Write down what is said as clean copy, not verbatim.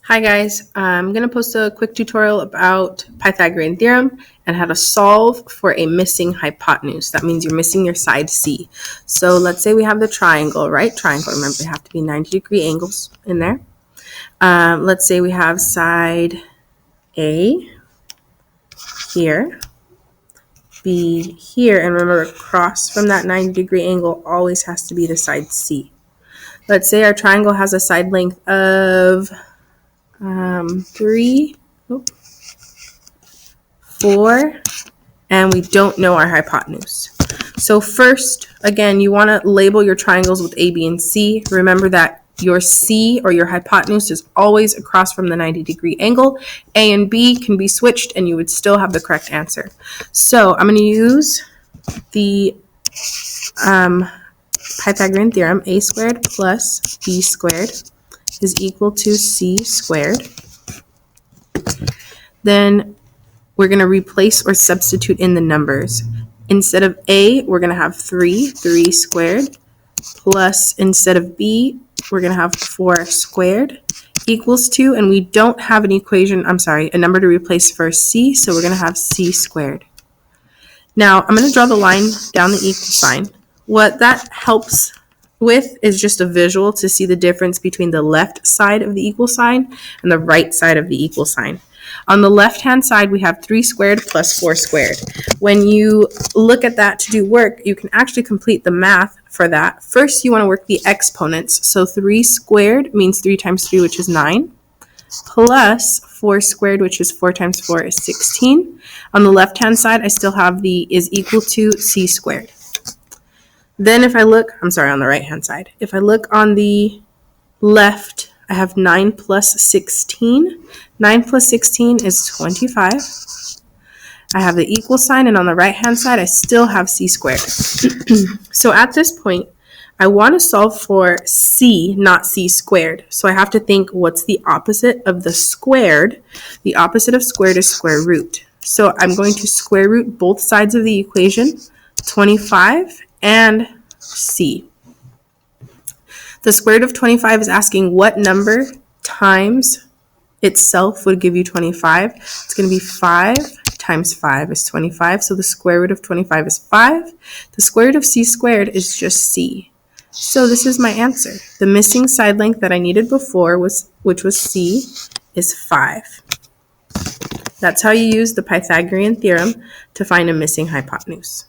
Hi guys, I'm going to post a quick tutorial about Pythagorean Theorem and how to solve for a missing hypotenuse. That means you're missing your side C. So let's say we have the triangle, right? Triangle, remember they have to be 90-degree angles in there. Let's say we have side A here, B here, and remember across from that 90-degree angle always has to be the side C. Let's say our triangle has a side length of 4, and we don't know our hypotenuse. So first, again, you want to label your triangles with A, B, and C. Remember that your C or your hypotenuse is always across from the 90-degree angle. A and B can be switched and you would still have the correct answer. So I'm going to use the Pythagorean theorem. A squared plus B squared is equal to C squared. Then we're going to replace or substitute in the numbers. Instead of A, we're going to have 3 squared, plus instead of B, we're going to have 4 squared equals 2, and we don't have an equation, a number to replace for C, so we're going to have C squared. Now, I'm going to draw the line down the equal sign. What that helps with is just a visual to see the difference between the left side of the equal sign and the right side of the equal sign. On the left-hand side, we have 3 squared plus 4 squared. When you look at that to do work, you can actually complete the math for that. First, you want to work the exponents. So 3 squared means 3 times 3, which is 9, plus 4 squared, which is 4 times 4 is 16. On the left-hand side, I still have the is equal to C squared. Then if I look, on the right-hand side. If I look on the left, I have 9 plus 16. 9 plus 16 is 25. I have the equal sign, and on the right-hand side, I still have C squared. So at this point, I want to solve for C, not C squared. So I have to think, what's the opposite of the squared? The opposite of squared is square root. So I'm going to square root both sides of the equation, 25 and C. The square root of 25 is asking what number times itself would give you 25. It's going to be 5 times 5 is 25. So the square root of 25 is 5. The square root of C squared is just C. So this is my answer. The missing side length that I needed before, which was C, is 5. That's how you use the Pythagorean theorem to find a missing hypotenuse.